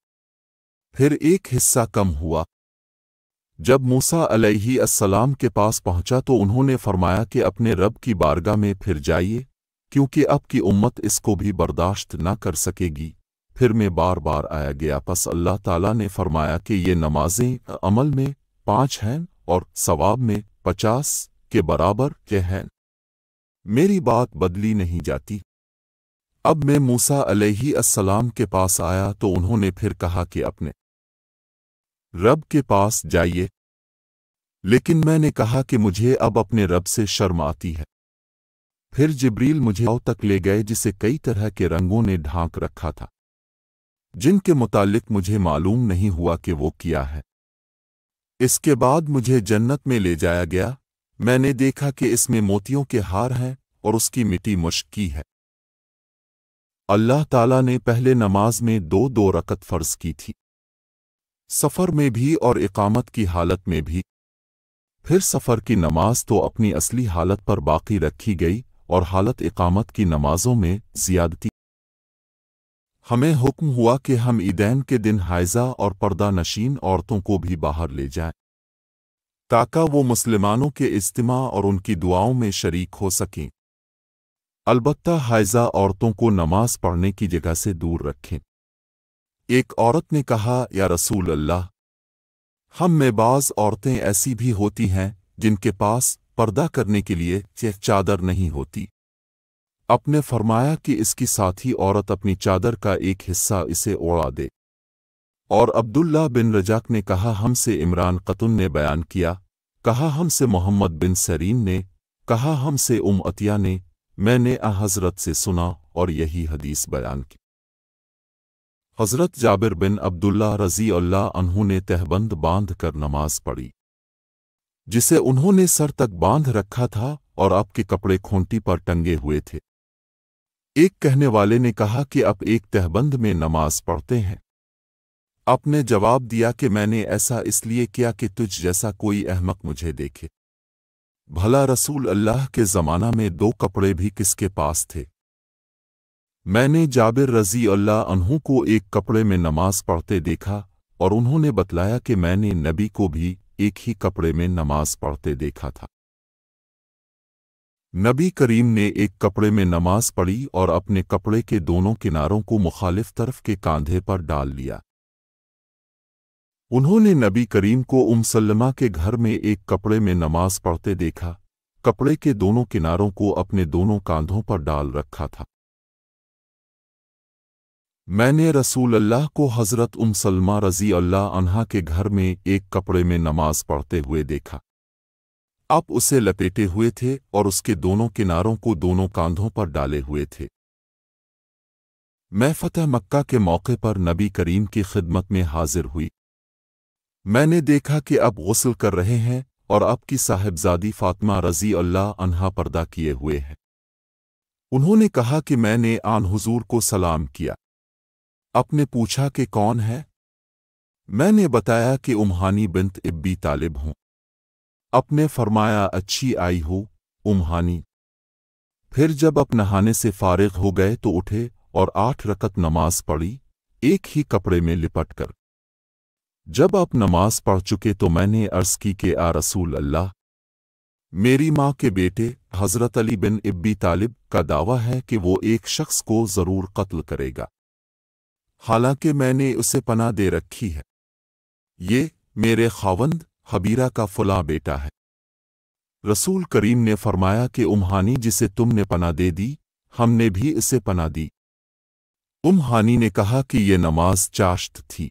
پھر ایک حصہ کم ہوا۔ جب موسیٰ علیہ السلام کے پاس پہنچا تو انہوں نے فرمایا کہ اپنے رب کی بارگاہ میں پھر جائیے کیونکہ اب کی امت اس کو بھی برداشت نہ کر سکے گی۔ پھر میں بار بار آیا گیا، پس اللہ تعالیٰ نے فرمایا کہ یہ نمازیں عمل میں 5 ہیں اور ثواب میں 50 کے برابر کے ہیں، میری بات بدلی نہیں جاتی۔ اب میں موسیٰ علیہ السلام کے پاس آیا تو انہوں نے پھر کہا کہ اپنے رب کے پاس جائیے، لیکن میں نے کہا کہ مجھے اب اپنے رب سے شرم آتی ہے۔ پھر جبریل مجھے او تک لے گئے جسے کئی طرح کے رنگوں نے ڈھانک رکھا تھا، جن کے متعلق مجھے معلوم نہیں ہوا کہ وہ کیا ہے۔ اس کے بعد مجھے جنت میں لے جایا گیا، میں نے دیکھا کہ اس میں موتیوں کے ہار ہیں اور اس کی مٹی مشک کی ہے۔ اللہ تعالیٰ نے پہلے نماز میں 2 رکعت فرض کی تھی، سفر میں بھی اور اقامت کی حالت میں بھی۔ پھر سفر کی نماز تو اپنی اصلی حالت پر باقی رکھی گئی اور حالت اقامت کی نمازوں میں زیادتی۔ ہمیں حکم ہوا کہ ہم عیدین کے دن حائضہ اور پردہ نشین عورتوں کو بھی باہر لے جائیں تاکہ وہ مسلمانوں کے اجتماع اور ان کی دعاؤں میں شریک ہو سکیں۔ البتہ حائضہ عورتوں کو نماز پڑھنے کی جگہ سے دور رکھیں۔ ایک عورت نے کہا یا رسول اللہ، ہم میں بعض عورتیں ایسی بھی ہوتی ہیں جن کے پاس پردہ کرنے کے لیے چادر نہیں ہوتی۔ آپ نے فرمایا کہ اس کی ساتھی عورت اپنی چادر کا ایک حصہ اسے اڑا دے۔ اور عبداللہ بن رجاق نے کہا ہم سے عمران قطن نے بیان کیا، کہا ہم سے محمد بن سرین نے، کہا ہم سے عطیہ نے، میں نے حضرت سے سنا اور یہی حدیث بیان کی۔ حضرت جابر بن عبداللہ رضی اللہ عنہ نے تہبند باندھ کر نماز پڑھی، جسے انہوں نے سر تک باندھ رکھا تھا اور آپ کے کپڑے کھونٹی پر ٹنگے ہوئے تھے۔ ایک کہنے والے نے کہا کہ آپ ایک تہبند میں نماز پڑھتے ہیں؟ آپ نے جواب دیا کہ میں نے ایسا اس لیے کیا کہ تجھ جیسا کوئی احمق مجھے دیکھے۔ بھلا رسول اللہ کے زمانہ میں دو کپڑے بھی کس کے پاس تھے؟ میں نے جابر رضی اللہ عنہ کو ایک کپڑے میں نماز پڑھتے دیکھا اور انہوں نے بتلایا کہ میں نے نبی کو بھی ایک ہی کپڑے میں نماز پڑھتے دیکھا تھا۔ نبی کریم نے ایک کپڑے میں نماز پڑھی اور اپنے کپڑے کے دونوں کناروں کو مخالف طرف کے کاندھے پر ڈال لیا۔ انہوں نے نبی کریم کو سلمہ کے گھر میں ایک کپڑے میں نماز پڑھتے دیکھا، کپڑے کے دونوں کناروں کو اپنے دونوں کاندھوں پر ڈال رکھا تھا۔ میں نے رسول اللہ کو حضرت سلمہ رضی اللہ عنہا کے گھر میں ایک کپڑے میں نماز پڑھتے ہوئے دیکھا۔ آپ اسے لپیٹے ہوئے تھے اور اس کے دونوں کناروں کو دونوں کاندھوں پر ڈالے ہوئے تھے۔ میں فتح مکہ کے موقع پر نبی کریم کی خدمت میں حاضر ہوئی۔ میں نے دیکھا کہ اب غسل کر رہے ہیں اور آپ کی صاحبزادی فاطمہ رضی اللہ عنہا پردہ کیے ہوئے ہیں۔ انہوں نے کہا کہ میں نے آن حضور کو سلام کیا۔ آپ نے پوچھا کہ کون ہے؟ میں نے بتایا کہ ہانی بنت ابی طالب ہوں۔ آپ نے فرمایا اچھی آئی ہو ہانی۔ پھر جب آپ نہانے سے فارغ ہو گئے تو اٹھے اور 8 رکعت نماز پڑھی، ایک ہی کپڑے میں لپٹ کر۔ جب آپ نماز پڑھ چکے تو میں نے عرض کی کہ رسول اللہ، میری ماں کے بیٹے حضرت علی بن ابی طالب کا دعویٰ ہے کہ وہ ایک شخص کو ضرور قتل کرے گا، حالانکہ میں نے اسے پناہ دے رکھی ہے۔ یہ میرے خاوند حبیرہ کا فلاں بیٹا ہے۔ رسول کریم نے فرمایا کہ ہانی جسے تم نے پناہ دے دی، ہم نے بھی اسے پناہ دی۔ ہانی نے کہا کہ یہ نماز چاشت تھی۔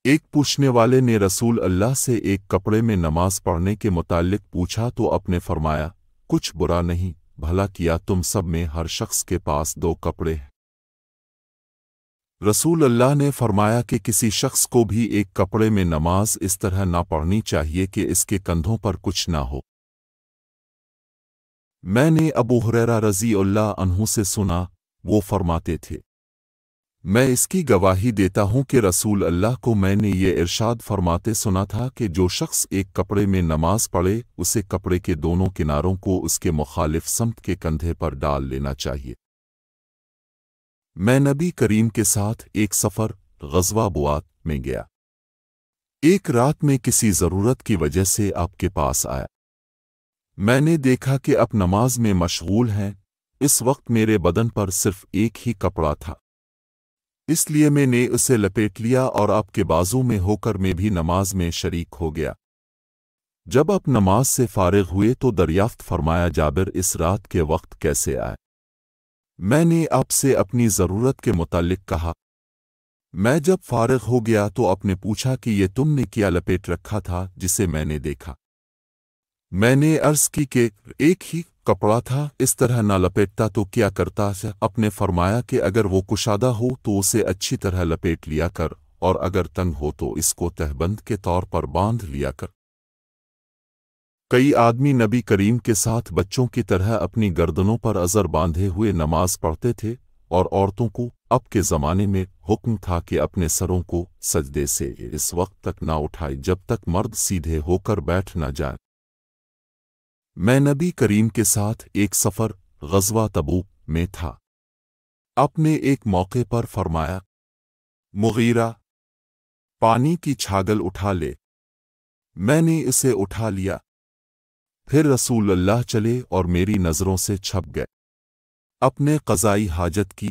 ایک پوچھنے والے نے رسول اللہ سے ایک کپڑے میں نماز پڑھنے کے متعلق پوچھا تو آپ نے فرمایا کچھ برا نہیں، بھلا کیا تم سب میں ہر شخص کے پاس 2 کپڑے ہیں؟ رسول اللہ نے فرمایا کہ کسی شخص کو بھی ایک کپڑے میں نماز اس طرح نہ پڑھنی چاہیے کہ اس کے کندھوں پر کچھ نہ ہو۔ میں نے ابو ہریرہ رضی اللہ عنہ سے سنا، وہ فرماتے تھے، میں اس کی گواہی دیتا ہوں کہ رسول اللہ کو میں نے یہ ارشاد فرماتے سنا تھا کہ جو شخص ایک کپڑے میں نماز پڑھے اسے کپڑے کے دونوں کناروں کو اس کے مخالف سمت کے کندھے پر ڈال لینا چاہیے۔ میں نبی کریم کے ساتھ ایک سفر غزوہ بوات میں گیا۔ ایک رات میں کسی ضرورت کی وجہ سے آپ کے پاس آیا۔ میں نے دیکھا کہ آپ نماز میں مشغول ہیں۔ اس وقت میرے بدن پر صرف ایک ہی کپڑا تھا، اس لیے میں نے اسے لپیٹ لیا اور آپ کے بازو میں ہو کر میں بھی نماز میں شریک ہو گیا۔ جب آپ نماز سے فارغ ہوئے تو دریافت فرمایا جابر اس رات کے وقت کیسے آئے؟ میں نے آپ سے اپنی ضرورت کے متعلق کہا۔ میں جب فارغ ہو گیا تو آپ نے پوچھا کہ یہ تم نے کیا لپیٹ رکھا تھا جسے میں نے دیکھا؟ میں نے عرض کی کہ ایک ہی کپڑا تھا، اس طرح نہ لپیٹتا تو کیا کرتا؟ آپ نے فرمایا کہ اگر وہ کشادہ ہو تو اسے اچھی طرح لپیٹ لیا کر، اور اگر تنگ ہو تو اس کو تہبند کے طور پر باندھ لیا کر۔ کئی آدمی نبی کریم کے ساتھ بچوں کی طرح اپنی گردنوں پر ازر باندھے ہوئے نماز پڑھتے تھے، اور عورتوں کو اب کے زمانے میں حکم تھا کہ اپنے سروں کو سجدے سے اس وقت تک نہ اٹھائے جب تک مرد سیدھے ہو کر بیٹھ نہ جائے۔ میں نبی کریم کے ساتھ ایک سفر غزوہ تبوک میں تھا۔ آپ نے ایک موقع پر فرمایا، مغیرہ، پانی کی چھاگل اٹھا لے۔ میں نے اسے اٹھا لیا۔ پھر رسول اللہ چلے اور میری نظروں سے چھپ گئے۔ اپنے قضائی حاجت کی۔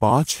5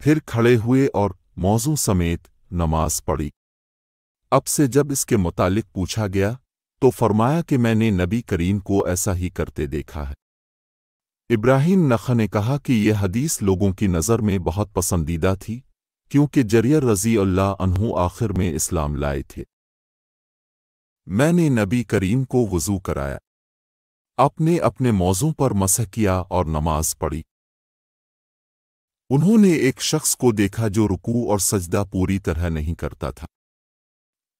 پھر کھڑے ہوئے اور موضوع سمیت نماز پڑھی۔ اب سے جب اس کے متعلق پوچھا گیا تو فرمایا کہ میں نے نبی کریم کو ایسا ہی کرتے دیکھا ہے۔ ابراہیم نخع نے کہا کہ یہ حدیث لوگوں کی نظر میں بہت پسندیدہ تھی کیونکہ جریر رضی اللہ عنہ آخر میں اسلام لائے تھے۔ میں نے نبی کریم کو وضو کرایا، اپنے اپنے موضوع پر مسح کیا اور نماز پڑھی۔ انہوں نے ایک شخص کو دیکھا جو رکوع اور سجدہ پوری طرح نہیں کرتا تھا۔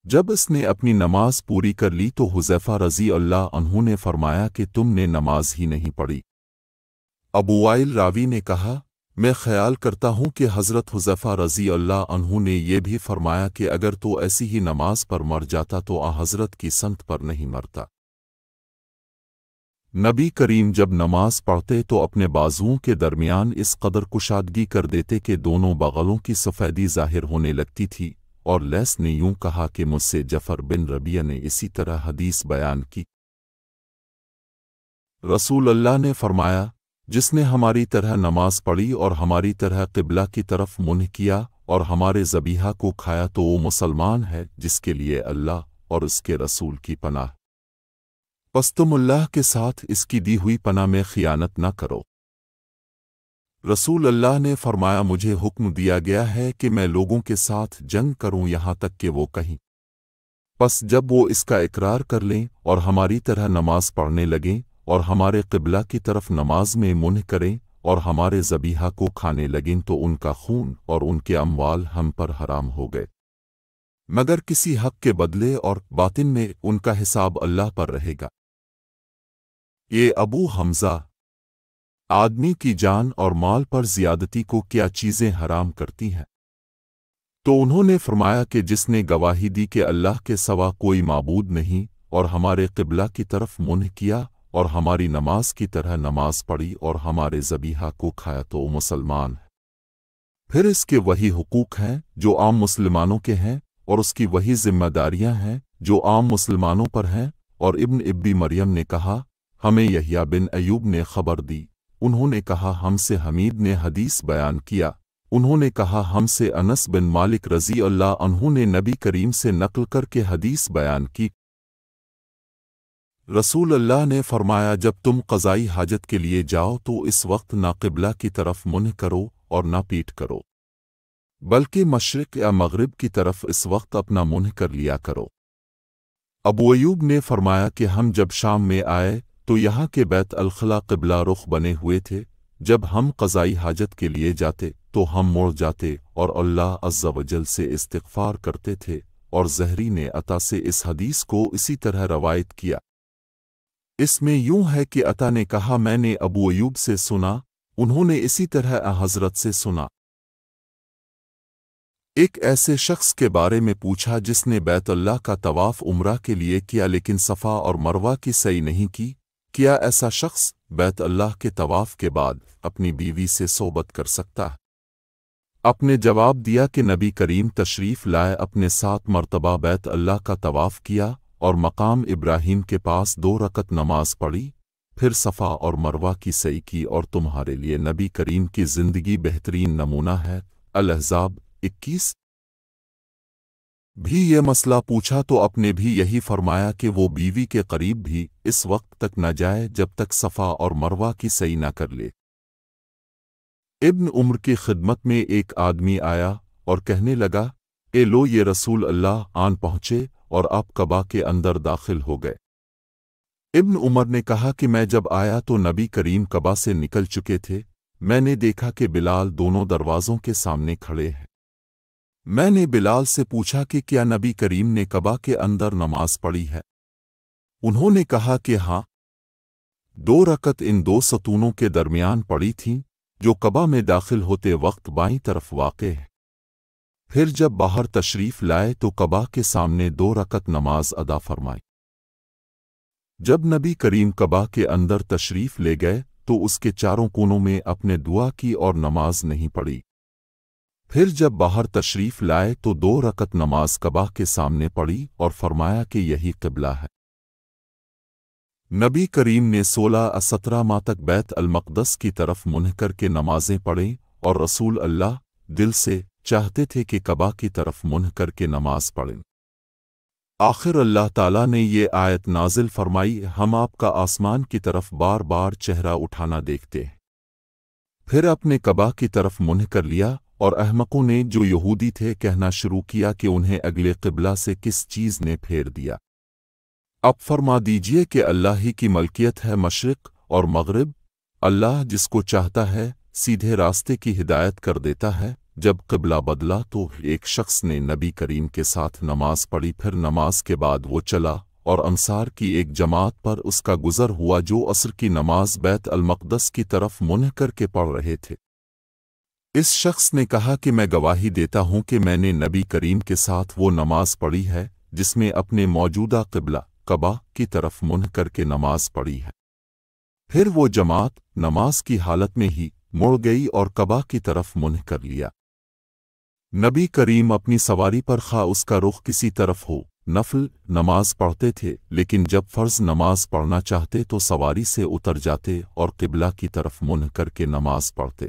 جب اس نے اپنی نماز پوری کر لی تو حذیفہ رضی اللہ عنہ نے فرمایا کہ تم نے نماز ہی نہیں پڑھی۔ ابو وائل راوی نے کہا، میں خیال کرتا ہوں کہ حضرت حذیفہ رضی اللہ عنہ نے یہ بھی فرمایا کہ اگر تو ایسی ہی نماز پر مر جاتا تو حضرت کی سنت پر نہیں مرتا۔ نبی کریم جب نماز پڑھتے تو اپنے بازوؤں کے درمیان اس قدر کشادگی کر دیتے کہ دونوں بغلوں کی سفیدی ظاہر ہونے لگتی تھی، اور لیث نے یوں کہا کہ مجھ سے جعفر بن ربیعہ نے اسی طرح حدیث بیان کی۔ رسول اللہ نے فرمایا، جس نے ہماری طرح نماز پڑھی اور ہماری طرح قبلہ کی طرف منہ کیا اور ہمارے ذبیحہ کو کھایا تو وہ مسلمان ہے جس کے لیے اللہ اور اس کے رسول کی پناہ۔ پس تم اللہ کے ساتھ اس کی دی ہوئی پناہ میں خیانت نہ کرو۔ رسول اللہ نے فرمایا، مجھے حکم دیا گیا ہے کہ میں لوگوں کے ساتھ جنگ کروں یہاں تک کہ وہ کہیں۔ پس جب وہ اس کا اقرار کر لیں اور ہماری طرح نماز پڑھنے لگیں اور ہمارے قبلہ کی طرف نماز میں منہ کریں اور ہمارے ذبیحہ کو کھانے لگیں تو ان کا خون اور ان کے اموال ہم پر حرام ہو گئے، مگر کسی حق کے بدلے اور باطن میں ان کا حساب اللہ پر رہے گا۔ یہ ابو حمزہ، آدمی کی جان اور مال پر زیادتی کو کیا چیزیں حرام کرتی ہیں؟ تو انہوں نے فرمایا کہ جس نے گواہی دی کہ اللہ کے سوا کوئی معبود نہیں اور ہمارے قبلہ کی طرف منہ کیا اور ہماری نماز کی طرح نماز پڑھی اور ہمارے ذبیحہ کو کھایا تو وہ مسلمان ہے۔ پھر اس کے وہی حقوق ہیں جو عام مسلمانوں کے ہیں اور اس کی وہی ذمہ داریاں ہیں جو عام مسلمانوں پر ہیں۔ اور ابن ابی مریم نے کہا، ہمیں یحییٰ بن ایوب نے خبر دی، انہوں نے کہا ہم سے حمید نے حدیث بیان کیا، انہوں نے کہا ہم سے انس بن مالک رضی اللہ عنہ نے نبی کریم سے نقل کر کے حدیث بیان کی۔ رسول اللہ نے فرمایا، جب تم قضائی حاجت کے لیے جاؤ تو اس وقت نہ قبلہ کی طرف منہ کرو اور نہ پیٹھ کرو، بلکہ مشرق یا مغرب کی طرف اس وقت اپنا منہ کر لیا کرو۔ ابو ایوب نے فرمایا کہ ہم جب شام میں آئے تو یہاں کے بیت الخلا قبلہ رخ بنے ہوئے تھے، جب ہم قضائی حاجت کے لیے جاتے تو ہم مڑ جاتے اور اللہ عز و جل سے استغفار کرتے تھے، اور زہری نے عطا سے اس حدیث کو اسی طرح روایت کیا۔ اس میں یوں ہے کہ عطا نے کہا میں نے ابو ایوب سے سنا، انہوں نے اسی طرح حضرت سے سنا۔ ایک ایسے شخص کے بارے میں پوچھا جس نے بیت اللہ کا طواف عمرہ کے لیے کیا لیکن صفا اور مروہ کی سعی نہیں کی، کیا ایسا شخص بیت اللہ کے طواف کے بعد اپنی بیوی سے صحبت کر سکتا ہے؟ اپنے جواب دیا کہ نبی کریم تشریف لائے، اپنے 7 مرتبہ بیت اللہ کا طواف کیا اور مقام ابراہیم کے پاس 2 رکعت نماز پڑھی، پھر صفا اور مروہ کی سعی کی، اور تمہارے لیے نبی کریم کی زندگی بہترین نمونہ ہے۔ الاحزاب 21۔ بھی یہ مسئلہ پوچھا تو اپ نے بھی یہی فرمایا کہ وہ بیوی کے قریب بھی اس وقت تک نہ جائے جب تک صفا اور مروہ کی سعی نہ کر لے۔ ابن عمر کی خدمت میں ایک آدمی آیا اور کہنے لگا، اے لو یہ رسول اللہ آن پہنچے اور آپ کعبہ کے اندر داخل ہو گئے۔ ابن عمر نے کہا کہ میں جب آیا تو نبی کریم کعبہ سے نکل چکے تھے، میں نے دیکھا کہ بلال دونوں دروازوں کے سامنے کھڑے ہیں۔ میں نے بلال سے پوچھا کہ کیا نبی کریم نے کعبہ کے اندر نماز پڑھی ہے؟ انہوں نے کہا کہ ہاں، 2 رکعت ان 2 ستونوں کے درمیان پڑی تھیں جو کعبہ میں داخل ہوتے وقت بائیں طرف واقع ہے۔ پھر جب باہر تشریف لائے تو کعبہ کے سامنے 2 رکعت نماز ادا فرمائی۔ جب نبی کریم کعبہ کے اندر تشریف لے گئے تو اس کے چاروں کونوں میں اپنے دعا کی اور نماز نہیں پڑھی۔ پھر جب باہر تشریف لائے تو 2 رکعت نماز کعبہ کے سامنے پڑھی اور فرمایا کہ یہی قبلہ ہے۔ نبی کریم نے 16-17 ماہ تک بیت المقدس کی طرف منہ کر کے نمازیں پڑھیں، اور رسول اللہ دل سے چاہتے تھے کہ کعبہ کی طرف منہ کر کے نماز پڑھیں۔ آخر اللہ تعالیٰ نے یہ آیت نازل فرمائی، ہم آپ کا آسمان کی طرف بار بار چہرہ اٹھانا دیکھتے ہیں۔ پھر اپنے کعبہ کی طرف منہ کر لیا، اور احمقوں نے جو یہودی تھے کہنا شروع کیا کہ انہیں اگلے قبلہ سے کس چیز نے پھیر دیا۔ اب فرما دیجئے کہ اللہ ہی کی ملکیت ہے مشرق اور مغرب، اللہ جس کو چاہتا ہے سیدھے راستے کی ہدایت کر دیتا ہے۔ جب قبلہ بدلا تو ایک شخص نے نبی کریم کے ساتھ نماز پڑھی، پھر نماز کے بعد وہ چلا اور انصار کی ایک جماعت پر اس کا گزر ہوا جو عصر کی نماز بیت المقدس کی طرف منہ کر کے پڑھ رہے تھے۔ اس شخص نے کہا کہ میں گواہی دیتا ہوں کہ میں نے نبی کریم کے ساتھ وہ نماز پڑھی ہے جس میں اپنے موجودہ قبلہ کعبہ کی طرف منہ کر کے نماز پڑھی ہے۔ پھر وہ جماعت نماز کی حالت میں ہی مڑ گئی اور کعبہ کی طرف منہ کر لیا۔ نبی کریم اپنی سواری پر خواہ اس کا رخ کسی طرف ہو نفل نماز پڑھتے تھے، لیکن جب فرض نماز پڑھنا چاہتے تو سواری سے اتر جاتے اور قبلہ کی طرف منہ کر کے نماز پڑھتے۔